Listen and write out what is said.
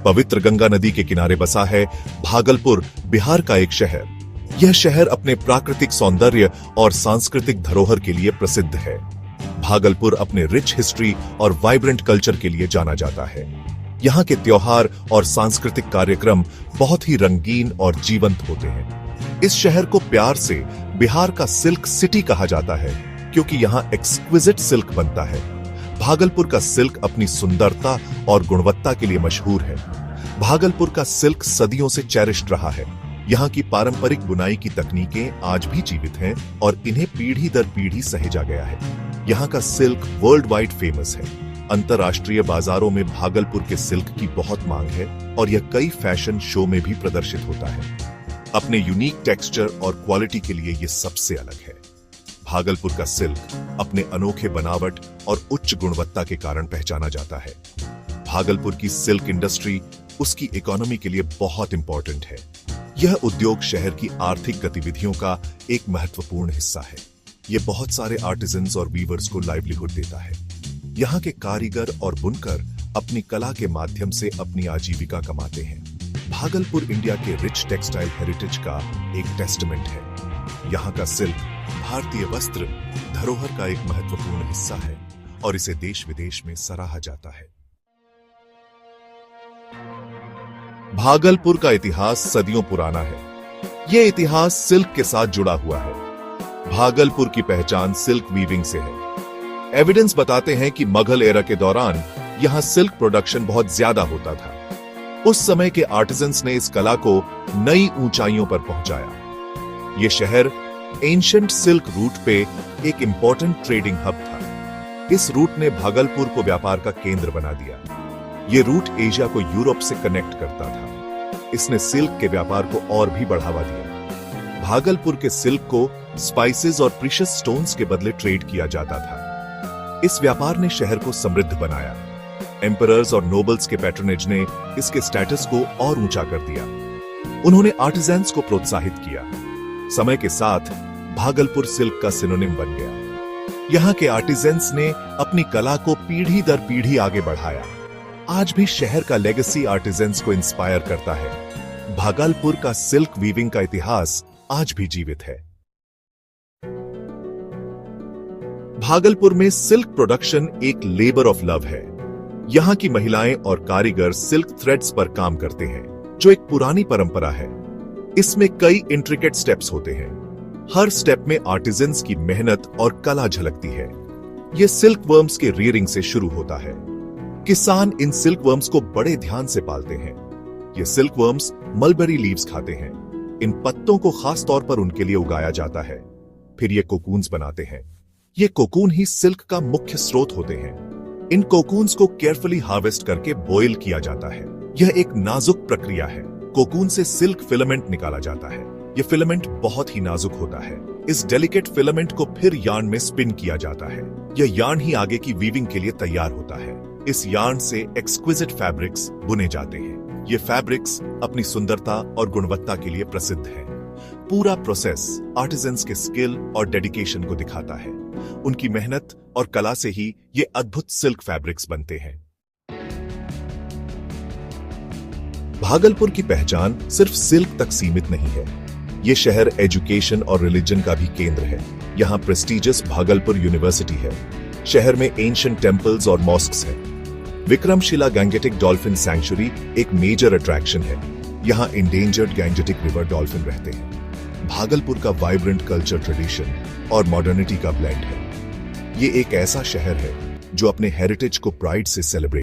पवित्र गंगा नदी के किनारे बसा है भागलपुर, बिहार का एक शहर। यह शहर अपने प्राकृतिक सौंदर्य और सांस्कृतिक धरोहर के लिए प्रसिद्ध है। भागलपुर अपने रिच हिस्ट्री और वाइब्रेंट कल्चर के लिए जाना जाता है। यहाँ के त्योहार और सांस्कृतिक कार्यक्रम बहुत ही रंगीन और जीवंत होते हैं। इस शहर को प्यार से बिहार का सिल्क सिटी कहा जाता है, क्योंकि यहाँ एक्सक्विजिट सिल्क बनता है। भागलपुर का सिल्क अपनी सुंदरता और गुणवत्ता के लिए मशहूर है। भागलपुर का सिल्क सदियों से चेरिश्ड रहा है। यहाँ की पारंपरिक बुनाई की तकनीकें आज भी जीवित हैं और इन्हें पीढ़ी दर पीढ़ी सहेजा गया है। यहाँ का सिल्क वर्ल्ड वाइड फेमस है। अंतर्राष्ट्रीय बाजारों में भागलपुर के सिल्क की बहुत मांग है और यह कई फैशन शो में भी प्रदर्शित होता है। अपने यूनिक टेक्सचर और क्वालिटी के लिए यह सबसे अलग है। भागलपुर का सिल्क अपने अनोखे बनावट और उच्च गुणवत्ता के कारण पहचाना जाता है। भागलपुर की सिल्क इंडस्ट्री उसकी इकोनॉमी के लिए बहुत इंपॉर्टेंट है। यह उद्योग शहर की आर्थिक गतिविधियों का एक महत्वपूर्ण हिस्सा है। यह बहुत सारे आर्टिजन्स और वीवर्स को लाइवलीहुड देता है। यहाँ के कारीगर और बुनकर अपनी कला के माध्यम से अपनी आजीविका कमाते हैं। भागलपुर इंडिया के रिच टेक्सटाइल हेरिटेज का एक टेस्टमेंट है। यहाँ का सिल्क भारतीय वस्त्र धरोहर का एक महत्वपूर्ण हिस्सा है और इसे देश विदेश में सराहा जाता है। भागलपुर का इतिहास सदियों पुराना है। यह इतिहास सिल्क के साथ जुड़ा हुआ है। भागलपुर की पहचान सिल्क वीविंग से है। एविडेंस बताते हैं कि मुगल एरा के दौरान यहां सिल्क प्रोडक्शन बहुत ज्यादा होता था। उस समय के आर्टिजन्स ने इस कला को नई ऊंचाइयों पर पहुंचाया। यह शहर एंशिएंट सिल्क रूट पे एक इंपॉर्टेंट ट्रेडिंग हब था। इस रूट ने भागलपुर को व्यापार का केंद्र बना दिया। यह रूट एशिया को यूरोप से कनेक्ट करता था। इसने सिल्क के व्यापार को और भी बढ़ावा दिया। भागलपुर के सिल्क को स्पाइसेस और प्रीशियस स्टोन्स के बदले ट्रेड किया जाता था। इस व्यापार ने शहर को समृद्ध बनाया। एम्परर्स और नोबल्स के पैट्रोनेज ने इसके स्टेटस को और ऊंचा कर दिया। उन्होंने आर्टिजन्स को प्रोत्साहित किया। समय के साथ भागलपुर सिल्क का सिनोनिम बन गया। यहाँ के आर्टिजन्स ने अपनी कला को पीढ़ी दर पीढ़ी आगे बढ़ाया। आज भी शहर का लेगेसी आर्टिजन्स को इंस्पायर करता है। भागलपुर का सिल्क वीविंग का इतिहास आज भी जीवित है। भागलपुर में सिल्क प्रोडक्शन एक लेबर ऑफ लव है। यहाँ की महिलाएं और कारीगर सिल्क थ्रेड्स पर काम करते हैं, जो एक पुरानी परंपरा है। इसमें कई इंट्रिकेट स्टेप्स होते हैं। हर स्टेप में आर्टिजन्स की मेहनत और कला झलकती है। यह सिल्क वर्म्स के रियरिंग से शुरू होता है। किसान इन सिल्क वर्म्स को बड़े ध्यान से पालते हैं। ये सिल्क वर्म्स मलबेरी लीव्स खाते हैं। इन पत्तों को खास तौर पर उनके लिए उगाया जाता है। फिर ये कोकून्स बनाते हैं। ये कोकून ही सिल्क का मुख्य स्रोत होते हैं। इन कोकून्स को केयरफुली हार्वेस्ट करके बॉयल किया जाता है। यह एक नाजुक प्रक्रिया है। कोकून से सिल्क फिलामेंट निकाला जाता है। यह फिलामेंट बहुत ही नाजुक होता है। इस डेलिकेट फिलामेंट को फिर यार्न में स्पिन किया जाता है। यह यार्न ही आगे की वीविंग के लिए तैयार होता है। इस यार्न से एक्सक्विजिट फैब्रिक्स बुने जाते हैं। ये फैब्रिक्स अपनी सुंदरता और गुणवत्ता के लिए प्रसिद्ध है। पूरा प्रोसेस आर्टिजन्स के स्किल और डेडिकेशन को दिखाता है। उनकी मेहनत और कला से ही ये अद्भुत सिल्क फैब्रिक्स बनते हैं। भागलपुर की पहचान सिर्फ सिल्क तक सीमित नहीं है। ये शहर एजुकेशन और रिलीजन का भी केंद्र है। यहाँ प्रेस्टिजियस भागलपुर यूनिवर्सिटी है। शहर में एंशिएंट टेम्पल्स और मॉस्क्स हैं। विक्रमशिला गैंगेटिक डॉल्फिन सैंक्चुरी एक मेजर अट्रैक्शन है। यहाँ इंडेंजर्ड गैंगेटिक रिवर डॉल्फिन रहते हैं। भागलपुर का वाइब्रेंट कल्चर, ट्रेडिशन और मॉडर्निटी का ब्लेंड है। ये एक ऐसा शहर है जो अपने हेरिटेज को प्राइड से सेलिब्रेट